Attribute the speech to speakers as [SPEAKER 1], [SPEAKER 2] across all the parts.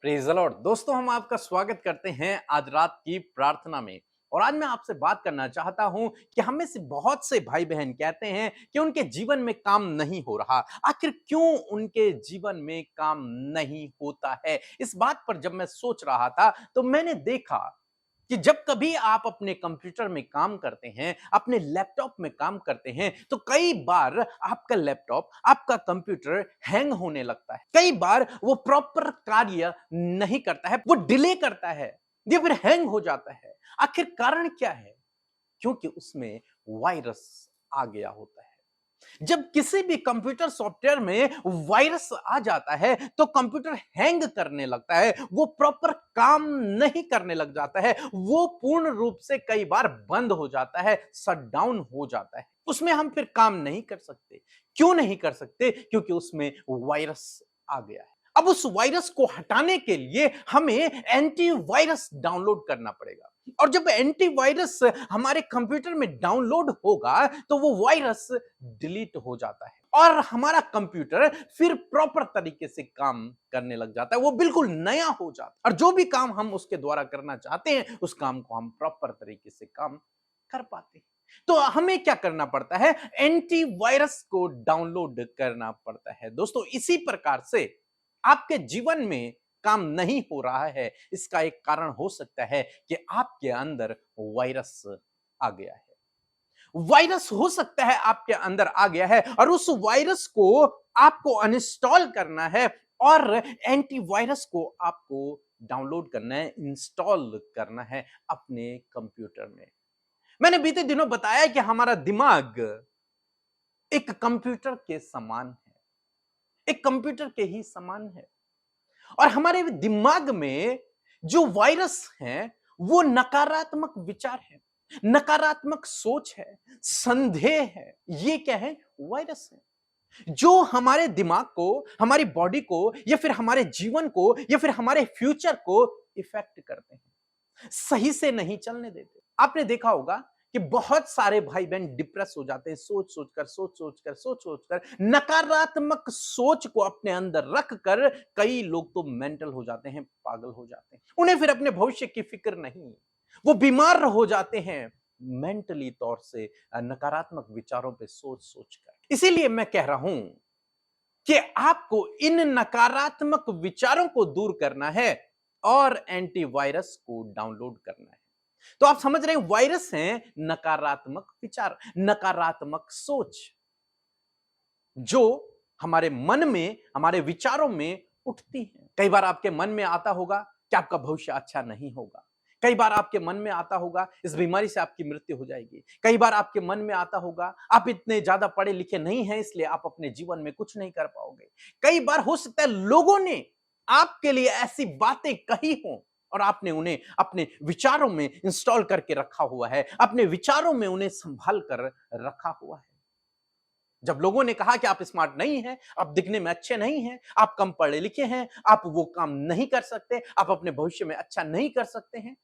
[SPEAKER 1] Praise the Lord. दोस्तों, हम आपका स्वागत करते हैं आज रात की प्रार्थना में। और आज मैं आपसे बात करना चाहता हूं कि हम में से बहुत से भाई बहन कहते हैं कि उनके जीवन में काम नहीं हो रहा। आखिर क्यों उनके जीवन में काम नहीं होता है? इस बात पर जब मैं सोच रहा था तो मैंने देखा कि जब कभी आप अपने कंप्यूटर में काम करते हैं, अपने लैपटॉप में काम करते हैं, तो कई बार आपका लैपटॉप, आपका कंप्यूटर हैंग होने लगता है। कई बार वो प्रॉपर कार्य नहीं करता है, वो डिले करता है या फिर हैंग हो जाता है। आखिर कारण क्या है? क्योंकि उसमें वायरस आ गया होता है। जब किसी भी कंप्यूटर सॉफ्टवेयर में वायरस आ जाता है तो कंप्यूटर हैंग करने लगता है, वो प्रॉपर काम नहीं करने लग जाता है, वो पूर्ण रूप से कई बार बंद हो जाता है, शट डाउन हो जाता है। उसमें हम फिर काम नहीं कर सकते। क्यों नहीं कर सकते? क्योंकि उसमें वायरस आ गया है। अब उस वायरस को हटाने के लिए हमें एंटीवायरस डाउनलोड करना पड़ेगा। और जब एंटीवायरस हमारे कंप्यूटर में डाउनलोड होगा तो वो वायरस डिलीट हो जाता है और हमारा कंप्यूटर फिर प्रॉपर तरीके से काम करने लग जाता है, वो बिल्कुल नया हो जाता है। और जो भी काम हम उसके द्वारा करना चाहते हैं उस काम को हम प्रॉपर तरीके से काम कर पाते हैं। तो हमें क्या करना पड़ता है? एंटीवायरस को डाउनलोड करना पड़ता है। दोस्तों, इसी प्रकार से आपके जीवन में काम नहीं हो रहा है, इसका एक कारण हो सकता है कि आपके अंदर वायरस आ गया है। वायरस हो सकता है आपके अंदर आ गया है और उस वायरस को आपको अनइंस्टॉल करना है और एंटीवायरस को आपको डाउनलोड करना है, इंस्टॉल करना है अपने कंप्यूटर में। मैंने बीते दिनों बताया कि हमारा दिमाग एक कंप्यूटर के समान है, एक कंप्यूटर के ही समान है। और हमारे दिमाग में जो वायरस हैं वो नकारात्मक विचार है, नकारात्मक सोच है, संदेह है। ये क्या है? वायरस है जो हमारे दिमाग को, हमारी बॉडी को या फिर हमारे जीवन को या फिर हमारे फ्यूचर को इफेक्ट करते हैं, सही से नहीं चलने देते। आपने देखा होगा कि बहुत सारे भाई बहन डिप्रेस हो जाते हैं, सोच सोचकर नकारात्मक सोच को अपने अंदर रखकर कई लोग तो मेंटल हो जाते हैं, पागल हो जाते हैं। उन्हें फिर अपने भविष्य की फिक्र नहीं, वो बीमार हो जाते हैं मेंटली तौर से, नकारात्मक विचारों पे सोच सोचकर। इसीलिए मैं कह रहा हूं कि आपको इन नकारात्मक विचारों को दूर करना है और एंटीवायरस को डाउनलोड करना है। तो आप समझ रहे हैं, वायरस हैं नकारात्मक विचार, नकारात्मक सोच जो हमारे मन में, हमारे विचारों में उठती है। कई बार आपके मन में आता होगा कि आपका भविष्य अच्छा नहीं होगा। कई बार आपके मन में आता होगा इस बीमारी से आपकी मृत्यु हो जाएगी। कई बार आपके मन में आता होगा आप इतने ज्यादा पढ़े लिखे नहीं हैं, इसलिए आप अपने जीवन में कुछ नहीं कर पाओगे। कई बार हो सकता है लोगों ने आपके लिए ऐसी बातें कही हों और आपने उन्हें अपने विचारों में इंस्टॉल करके रखा हुआ है, अपने विचारों में उन्हें संभाल कर रखा हुआ है। जब लोगों ने कहा कि आप स्मार्ट नहीं हैं, आप दिखने में अच्छे नहीं हैं, आप कम पढ़े लिखे हैं, आप वो काम नहीं कर सकते, आप अपने भविष्य में अच्छा नहीं कर सकते हैं,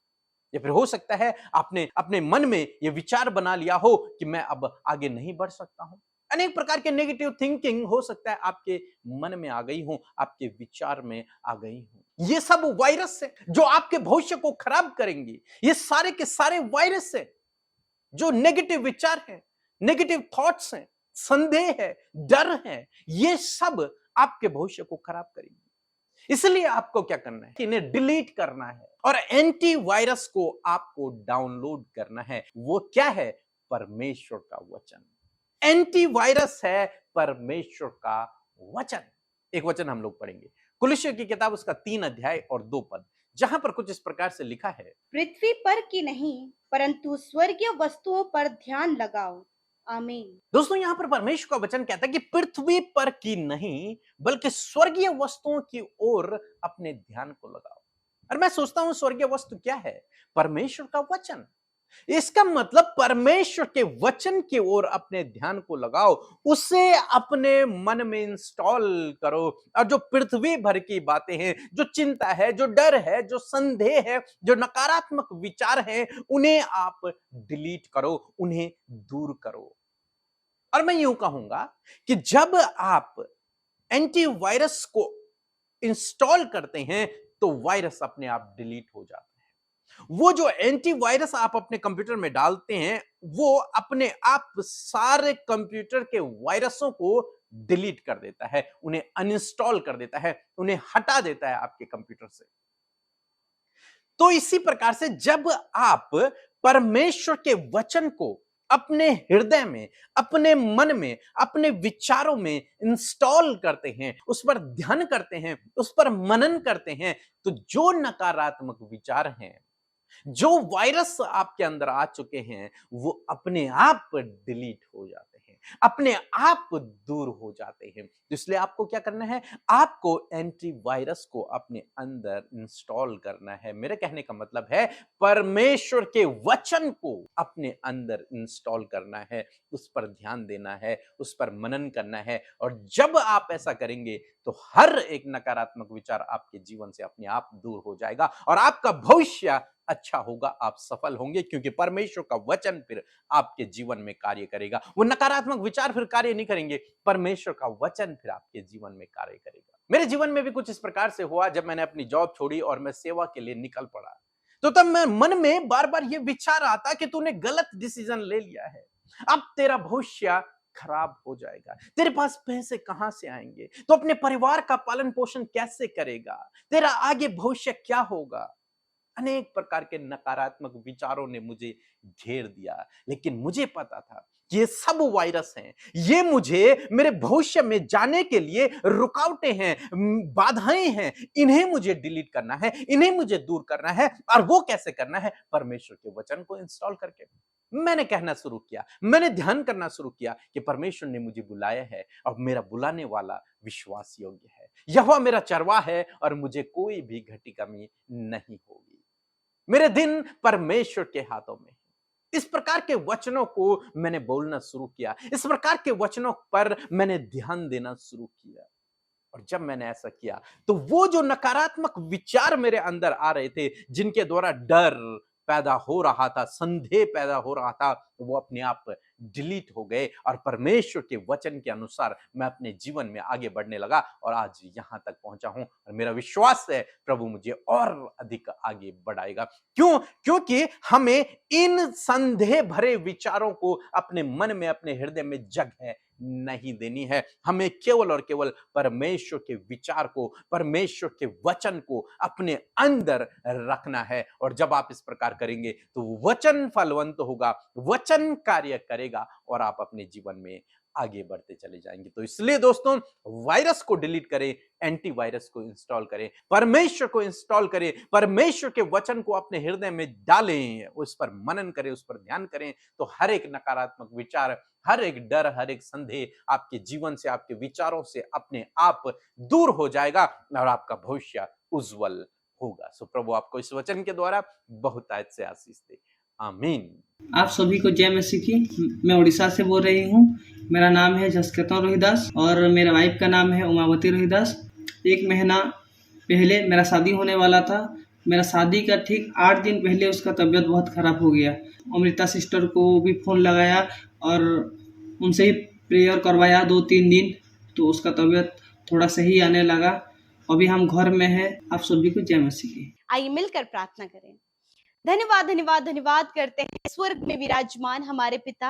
[SPEAKER 1] या फिर हो सकता है आपने अपने मन में ये विचार बना लिया हो कि मैं अब आगे नहीं बढ़ सकता हूं। अनेक प्रकार के नेगेटिव थिंकिंग हो सकता है आपके मन में आ गई हो, आपके विचार में आ गई हो। ये सब वायरस है जो आपके भविष्य को खराब करेंगी। ये सारे के सारे वायरस है जो नेगेटिव विचार है, नेगेटिव थॉट्स हैं, संदेह है, डर है, ये सब आपके भविष्य को खराब करेंगे। इसलिए आपको क्या करना है? इन्हें डिलीट करना है और एंटीवायरस को आपको डाउनलोड करना है। वो क्या है? परमेश्वर का वचन। एंटीवायरस है परमेश्वर का वचन। एक वचन हम लोग पढ़ेंगे, कुलुस्सियों की किताब उसका 3 अध्याय और 2 पद, जहां पर कुछ इस प्रकार से लिखा है।
[SPEAKER 2] पृथ्वी पर की नहीं परंतु स्वर्गीय वस्तुओं पर ध्यान लगाओ। आमीन।
[SPEAKER 1] दोस्तों, यहां पर परमेश्वर का वचन कहता है कि पृथ्वी पर की नहीं बल्कि स्वर्गीय वस्तुओं की ओर अपने ध्यान को लगाओ। और मैं सोचता हूं स्वर्गीय वस्तु क्या है? परमेश्वर का वचन। इसका मतलब परमेश्वर के वचन की ओर अपने ध्यान को लगाओ, उसे अपने मन में इंस्टॉल करो। और जो पृथ्वी भर की बातें हैं, जो चिंता है, जो डर है, जो संदेह है, जो नकारात्मक विचार है, उन्हें आप डिलीट करो, उन्हें दूर करो। और मैं यूं कहूंगा कि जब आप एंटीवायरस को इंस्टॉल करते हैं तो वायरस अपने आप डिलीट हो जाता है। वो जो एंटीवायरस आप अपने कंप्यूटर में डालते हैं, वो अपने आप सारे कंप्यूटर के वायरसों को डिलीट कर देता है, उन्हें अनइंस्टॉल कर देता है, उन्हें हटा देता है आपके कंप्यूटर से। तो इसी प्रकार से जब आप परमेश्वर के वचन को अपने हृदय में, अपने मन में, अपने विचारों में इंस्टॉल करते हैं, उस पर ध्यान करते हैं, उस पर मनन करते हैं, तो जो नकारात्मक विचार हैं, जो वायरस आपके अंदर आ चुके हैं, वो अपने आप डिलीट हो जाते हैं, अपने आप दूर हो जाते हैं। तो इसलिए आपको क्या करना है? आपको एंटीवायरस को अपने अंदर इंस्टॉल करना है। मेरे कहने का मतलब है परमेश्वर के वचन को अपने अंदर इंस्टॉल करना है, उस पर ध्यान देना है, उस पर मनन करना है। और जब आप ऐसा करेंगे तो हर एक नकारात्मक विचार आपके जीवन से अपने आप दूर हो जाएगा और आपका भविष्य अच्छा होगा, आप सफल होंगे, क्योंकि परमेश्वर का वचन फिर आपके जीवन में कार्य करेगा। वो नकारात्मक विचार फिर कार्य नहीं करेंगे, परमेश्वर का वचन फिर आपके जीवन में कार्य करेगा। मेरे जीवन में भी कुछ इस प्रकार से हुआ जब मैंने अपनी जॉब छोड़ी और मैं सेवा के लिए निकल पड़ा। तो तब मैं मन में बार-बार ये विचार आता कि तूने गलत डिसीजन ले लिया है। अब तेरा भविष्य खराब हो जाएगा, तेरे पास पैसे कहां से आएंगे, तो अपने परिवार का पालन पोषण कैसे करेगा, तेरा आगे भविष्य क्या होगा। अनेक प्रकार के नकारात्मक विचारों ने मुझे घेर दिया, लेकिन मुझे पता था कि ये सब वायरस हैं, ये मुझे मेरे भविष्य में जाने के लिए रुकावटें हैं, बाधाएं हैं, इन्हें मुझे डिलीट करना है, इन्हें मुझे दूर करना है। और वो कैसे करना है? परमेश्वर के वचन को इंस्टॉल करके। मैंने कहना शुरू किया, मैंने ध्यान करना शुरू किया कि परमेश्वर ने मुझे बुलाया है और मेरा बुलाने वाला विश्वास योग्य है। यहोवा मेरा चरवाहा है और मुझे कोई भी घटी कमी नहीं होगी। मेरे दिन परमेश्वर के हाथों में है। इस प्रकार के वचनों को मैंने बोलना शुरू किया, इस प्रकार के वचनों पर मैंने ध्यान देना शुरू किया। और जब मैंने ऐसा किया तो वो जो नकारात्मक विचार मेरे अंदर आ रहे थे, जिनके द्वारा डर पैदा हो रहा था, संदेह पैदा हो रहा था, वो अपने आप डिलीट हो गए और परमेश्वर के वचन के अनुसार मैं अपने जीवन में आगे बढ़ने लगा और आज यहां तक पहुंचा हूं। और मेरा विश्वास है प्रभु मुझे और अधिक आगे बढ़ाएगा। क्यों? क्योंकि हमें इन संदेह भरे विचारों को अपने मन में, अपने हृदय में जगह नहीं देनी है। हमें केवल और केवल परमेश्वर के विचार को, परमेश्वर के वचन को अपने अंदर रखना है। और जब आप इस प्रकार करेंगे तो वचन फलवंत होगा, वचन कार्य करेगा और आप अपने जीवन में आगे बढ़ते चले जाएंगे। तो इसलिए दोस्तों, वायरस को डिलीट करें, एंटीवायरस को इंस्टॉल करें, परमेश्वर को इंस्टॉल करें, परमेश्वर के वचन को अपने हृदय में डालें, उस पर मनन करें, उस पर ध्यान करें। तो हर एक नकारात्मक विचार, हर एक डर, हर एक संदेह आपके जीवन से, आपके विचारों से अपने आप दूर हो जाएगा और आपका भविष्य उज्जवल होगा। सो प्रभु आपको इस वचन के द्वारा बहुतायत से आशीष दे। आमीन।
[SPEAKER 3] आप सभी को जय मसीह की। मैं उड़ीसा से बोल रही हूँ। मेरा नाम है जसकेतन रोहिदास और मेरा वाइफ का नाम है उमावती रोहिदास। 1 महीना पहले मेरा शादी होने वाला था। मेरा शादी का ठीक 8 दिन पहले उसका तबीयत बहुत ख़राब हो गया। अमृता सिस्टर को भी फ़ोन लगाया और उनसे ही प्रेयर करवाया 2-3 दिन, तो उसका तबीयत थोड़ा सही आने लगा। अभी हम घर में हैं। आप सभी को जय मसीह की।
[SPEAKER 2] आइए मिलकर प्रार्थना करें। धन्यवाद धन्यवाद धन्यवाद करते हैं स्वर्ग में विराजमान हमारे पिता।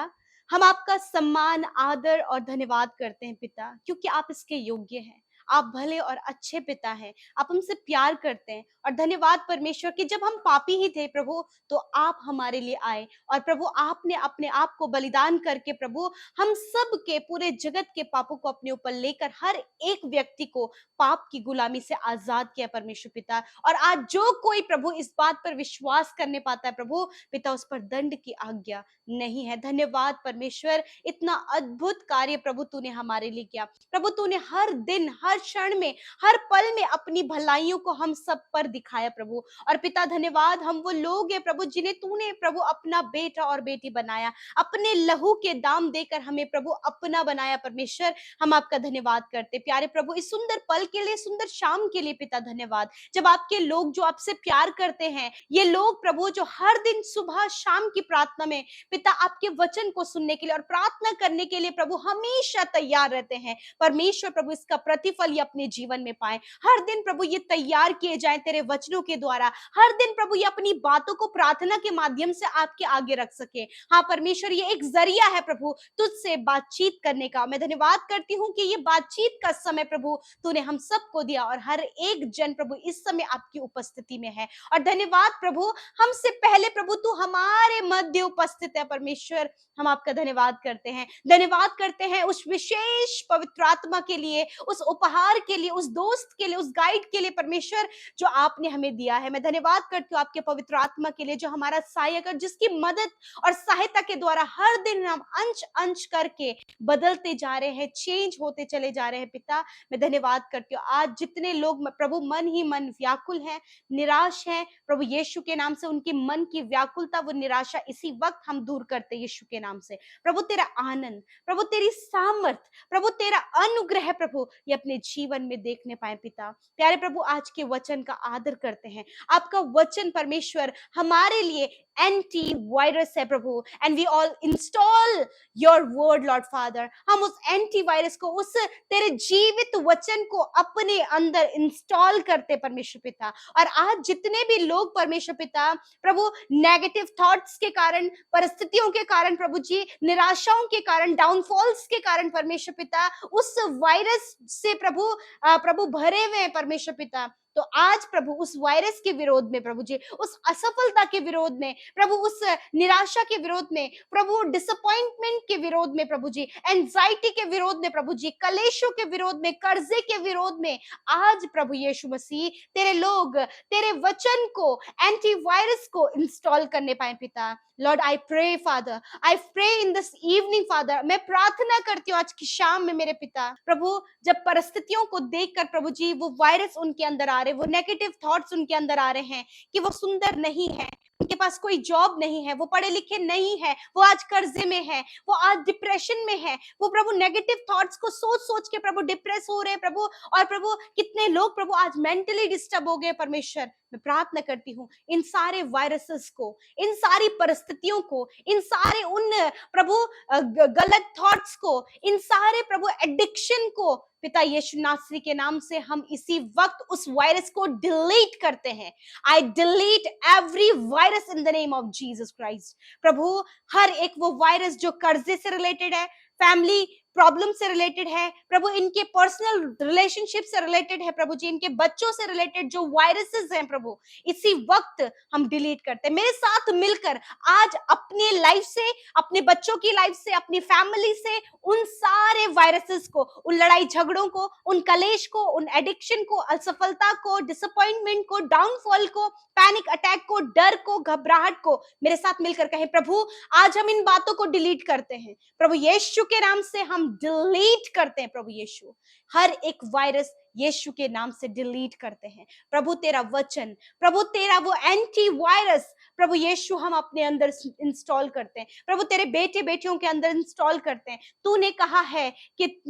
[SPEAKER 2] हम आपका सम्मान, आदर और धन्यवाद करते हैं पिता, क्योंकि आप इसके योग्य हैं। आप भले और अच्छे पिता हैं, आप हमसे प्यार करते हैं। और धन्यवाद परमेश्वर कि जब हम पापी ही थे प्रभु, तो आप हमारे लिए आए और प्रभु आपने अपने आप को बलिदान करके प्रभु हम सब के, पूरे जगत के पापों को अपने ऊपर लेकर हर एक व्यक्ति को पाप की गुलामी से आजाद किया परमेश्वर पिता। और आज जो कोई प्रभु इस बात पर विश्वास करने पाता है प्रभु पिता, उस पर दंड की आज्ञा नहीं है। धन्यवाद परमेश्वर, इतना अद्भुत कार्य प्रभु तूने हमारे लिए किया। प्रभु तूने हर दिन, हर क्षण में, हर पल में अपनी भलाइयों को हम सब पर दिखाया प्रभु। और पिता धन्यवाद, हम वो लोग हैं प्रभु जिन्हें तूने प्रभु अपना बेटा और बेटी बनाया, अपने लहू के दाम देकर हमें प्रभु अपना बनाया परमेश्वर। हम आपका धन्यवाद करते प्यारे प्रभु इस सुंदर पल के लिए, सुंदर शाम के लिए पिता धन्यवाद। जब आपके लोग जो आपसे प्यार करते हैं, ये लोग प्रभु जो हर दिन सुबह शाम की प्रार्थना में पिता आपके वचन को सुनने के लिए और प्रार्थना करने के लिए प्रभु हमेशा तैयार रहते हैं परमेश्वर। प्रभु इसका प्रतिफल फल ये अपने जीवन में पाए। हर दिन प्रभु ये तैयार किए जाए तेरे वचनों के द्वारा। हर दिन प्रभु ये अपनी बातों को प्रार्थना के माध्यम से आपके आगे रख सके। हाँ परमेश्वर, ये एक जरिया है प्रभु तुझसे बातचीत करने का। मैं धन्यवाद करती हूँ कि ये बातचीत का समय प्रभु तूने हम सबको दिया और हर एक जन प्रभु इस समय आपकी उपस्थिति में है। और धन्यवाद प्रभु, हमसे पहले प्रभु तू हमारे मध्य उपस्थित है। परमेश्वर, हम आपका धन्यवाद करते हैं, धन्यवाद करते हैं उस विशेष पवित्र आत्मा के लिए, उस उपहार के लिए, उस दोस्त के लिए, उस गाइड के लिए परमेश्वर जो आपने हमें दिया है। मैं धन्यवाद करती हूँ आपके पवित्र आत्मा के लिए जो हमारा सहायक है, जिसकी मदद और सहायता के द्वारा हर दिन हम अंश अंश करके बदलते जा रहे हैं, चेंज होते चले जा रहे हैं। पिता, मैं धन्यवाद करती हूँ आज जितने लोग प्रभु मन ही मन व्याकुल हैं, निराश हैं, प्रभु यीशु के नाम से उनकी मन की व्याकुलता, वो निराशा इसी वक्त हम दूर करते यीशु के नाम से। प्रभु तेरा आनंद, प्रभु तेरी सामर्थ, प्रभु तेरा अनुग्रह प्रभु ये अपने जीवन में देखने पाए। पिता प्यारे प्रभु, आज के वचन का आदर करते हैं। आपका वचन परमेश्वर हमारे लिए एंटी वायरस है प्रभु, and we all install your word lord father. हम उस एंटी वायरस को, उस तेरे जीवित वचन को अपने अंदर इंस्टॉल करते परमेश्वर पिता। और आज जितने भी लोग परमेश्वर पिता प्रभु नेगेटिव थॉट्स के कारण, परिस्थितियों के कारण प्रभु जी, निराशाओं के कारण, डाउनफॉल्स के कारण परमेश्वर पिता उस वायरस से प्रभु भरे हुए हैं परमेश्वर पिता, तो आज प्रभु उस वायरस के विरोध में प्रभु जी, उस असफलता के विरोध में प्रभु, उस निराशा के विरोध में प्रभु, डिसअपॉइंटमेंट के विरोध में प्रभु जी, एंजाइटी के विरोध में प्रभु जी, कलेशों के विरोध में, कर्जे के विरोध में, आज प्रभु यीशु मसीह तेरे लोग तेरे वचन को, एंटी वायरस को इंस्टॉल करने पाए। पिता lord, I pray father, I pray in this evening father, मैं प्रार्थना करती हूँ आज की शाम में मेरे पिता प्रभु, जब परिस्थितियों को देखकर प्रभु जी वो वायरस उनके अंदर आ रहे, वो नेगेटिव थॉट्स उनके अंदर आ रहे हैं कि वो सुंदर नहीं है, उनके पास कोई जॉब नहीं है, वो पढ़े लिखे नहीं है, वो आज कर्जे में है, वो आज डिप्रेशन में है, वो प्रभु नेगेटिव थॉट्स को सोच सोच के प्रभु डिप्रेस हो रहे हैं प्रभु। और प्रभु कितने लोग प्रभु आज मेंटली डिस्टर्ब हो गए परमेश्वर। मैं प्रार्थना करती हूँ इन सारे वायरसेस को, इन सारी परिस्थितियों को, इन सारे उन प्रभु गलत थॉट्स को, इन सारे प्रभु एडिक्शन को पिता यीशु नासरी के नाम से हम इसी वक्त उस वायरस को डिलीट करते हैं। I delete every virus in the name of Jesus Christ. प्रभु हर एक वो वायरस जो कर्जे से रिलेटेड है, फैमिली प्रॉब्लम से रिलेटेड है प्रभु, इनके पर्सनल रिलेशनशिप से रिलेटेड है प्रभु जी, इनके बच्चों से रिलेटेड जो वायरसेस हैं प्रभु, इसी वक्त हम डिलीट करते हैं। मेरे साथ मिलकर आज अपने लाइफ से, अपने बच्चों की लाइफ से, अपनी फैमिली से उन सारे वायरसेस को, उन लड़ाई झगड़ों को, उन कलेश को, उन एडिक्शन को, असफलता को, डिसअपॉइंटमेंट को, डाउनफॉल को, पैनिक अटैक को, डर को, घबराहट को मेरे साथ मिलकर कहें प्रभु, आज हम इन बातों को डिलीट करते हैं प्रभु यीशु के नाम से, हम डिलीट करते हैं प्रभु यीशु, हर एक वायरस यीशु के नाम से डिलीट करते हैं प्रभु। तेरा वचन प्रभु, तेरा वो एंटी वायरस प्रभु यीशु हम अपने अंदर इंस्टॉल करते हैं प्रभु, तेरे बेटे बेटियों के अंदर इंस्टॉल करते हैं। तूने कहा है कि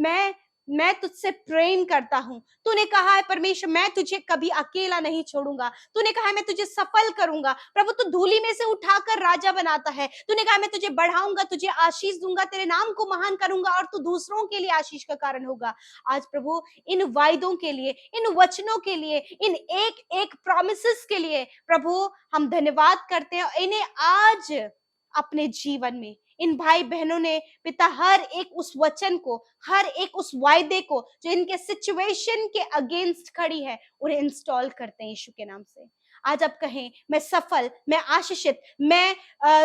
[SPEAKER 2] मैं तुझसे प्रेम करता हूं, तूने कहा है परमेश्वर मैं तुझे कभी अकेला नहीं छोड़ूंगा, तूने कहा है मैं तुझे सफल करूंगा प्रभु, तू धूली में से उठाकर राजा बनाता है, तूने कहा मैं तुझे बढ़ाऊंगा, तुझे आशीष दूंगा, तेरे नाम को महान करूंगा और तू दूसरों के लिए आशीष का कारण होगा। आज प्रभु इन वायदों के लिए, इन वचनों के लिए, इन एक एक प्रॉमिसेस के लिए प्रभु हम धन्यवाद करते हैं। इन्हें आज अपने जीवन में इन भाई बहनों ने पिता हर एक उस वचन को, हर एक उस वायदे को जो इनके सिचुएशन के अगेंस्ट खड़ी है, उन्हें इंस्टॉल करते हैं यीशु के नाम से। आज आप कहें मैं सफल, मैं आशीषित, मैं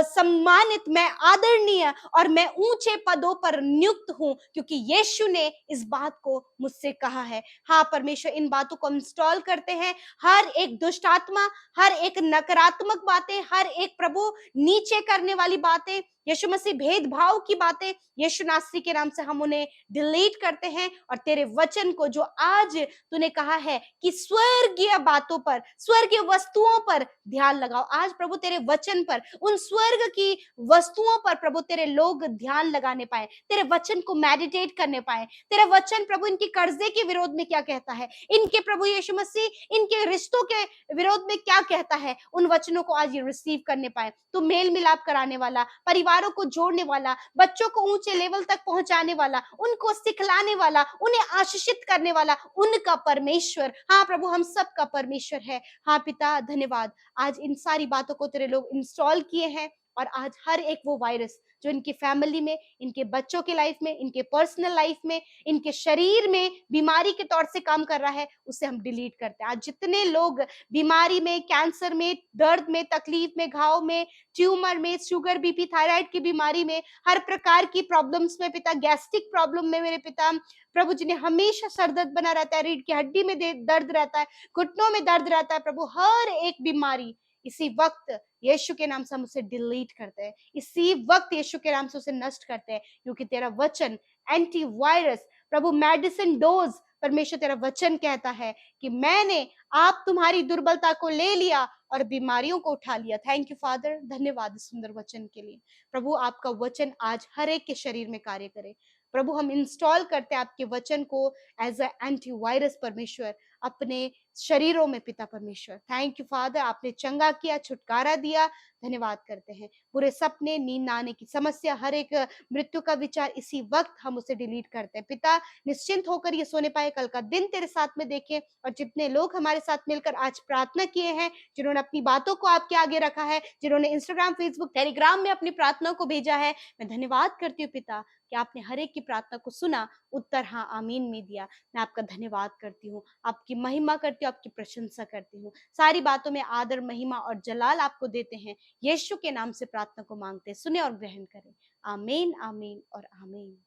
[SPEAKER 2] सम्मानित, मैं आदरणीय और मैं ऊंचे पदों पर नियुक्त हूं क्योंकि यीशु ने इस बात को मुझसे कहा है। हाँ परमेश्वर, इन बातों को इंस्टॉल करते हैं। हर एक दुष्ट आत्मा, हर एक नकारात्मक बातें, हर एक प्रभु नीचे करने वाली बातें, यीशु मसीह भेदभाव की बातें, यीशु नासरी के नाम से हम उन्हें डिलीट करते हैं और तेरे वचन को जो आज तूने कहा है कि स्वर्गीय बातों पर, स्वर्गीय वस्तुओं पर ध्यान लगाओ। आज प्रभु तेरे वचन पर, उन स्वर्ग की वस्तुओं पर प्रभु तेरे लोग ध्यान लगाने पाए, तेरे वचन को मेडिटेट करने पाए। तेरा वचन प्रभु इनकी कर्जे के विरोध में क्या कहता है, इनके प्रभु यीशु मसीह इनके रिश्तों के विरोध में क्या कहता है, उन वचनों को आज ये रिसीव करने पाए। तो मेल मिलाप कराने वाला, परिवारों को जोड़ने वाला, बच्चों को ऊंचे लेवल तक पहुंचाने वाला, उनको सिखलाने वाला, उन्हें आशीषित करने वाला उनका परमेश्वर, हाँ प्रभु हम सब का परमेश्वर है। हाँ पिता धन्यवाद, आज इन सारी बातों को तेरे लोग इंस्टॉल किए हैं और आज हर एक वो वायरस जो इनकी फैमिली में, इनके बच्चों के लाइफ में, इनके पर्सनल लाइफ में, इनके शरीर में बीमारी के तौर से काम कर रहा है, उसे हम डिलीट करते हैं। आज जितने लोग बीमारी में, कैंसर में, दर्द में, तकलीफ में, घाव में, ट्यूमर में, शुगर, बीपी, थायराइड की बीमारी में, हर प्रकार की प्रॉब्लम्स में पिता, गैस्ट्रिक प्रॉब्लम में मेरे पिता, प्रभु जिन्हें हमेशा सर दर्द बना रहता है, रीढ़ की हड्डी में दर्द रहता है, घुटनों में दर्द रहता है, प्रभु हर एक बीमारी इसी वक्त यीशु के नाम से हम उसे डिलीट करते हैं, इसी वक्त यीशु के नाम से उसे नष्ट करते हैं, क्योंकि तेरा वचन एंटी वायरस, प्रभु मेडिसिन डोज, परमेश्वर तेरा वचन कहता है कि मैंने आप तुम्हारी दुर्बलता को ले लिया और बीमारियों को उठा लिया। थैंक यू फादर, धन्यवाद इस सुंदर वचन के लिए। प्रभु आपका वचन आज हर एक के शरीर में कार्य करे। प्रभु हम इंस्टॉल करते हैं आपके वचन को एज अ एंटी वायरस परमेश्वर अपने शरीरों में पिता परमेश्वर। थैंक यू फादर, आपने चंगा किया, छुटकारा दिया, धन्यवाद करते हैं। बुरे सपने, नींद न आने की समस्या, हर एक मृत्यु का विचार इसी वक्त हम उसे डिलीट करते हैं पिता। निश्चिंत होकर ये सोने पाए, कल का दिन तेरे साथ में देखें। और जितने लोग हमारे साथ मिलकर आज प्रार्थना किए हैं, जिन्होंने अपनी बातों को आपके आगे रखा है, जिन्होंने इंस्टाग्राम, फेसबुक, टेलीग्राम में अपनी प्रार्थना को भेजा है, मैं धन्यवाद करती हूँ पिता कि आपने हर एक की प्रार्थना को सुना, उत्तर हाँ आमीन में दिया। मैं आपका धन्यवाद करती हूँ, आपकी महिमा करती हूँ, आपकी प्रशंसा करती हूँ। सारी बातों में आदर, महिमा और जलाल आपको देते हैं। यीशु के नाम से प्रार्थना को मांगते हैं, सुने और ग्रहण करें। आमीन, आमीन और आमीन।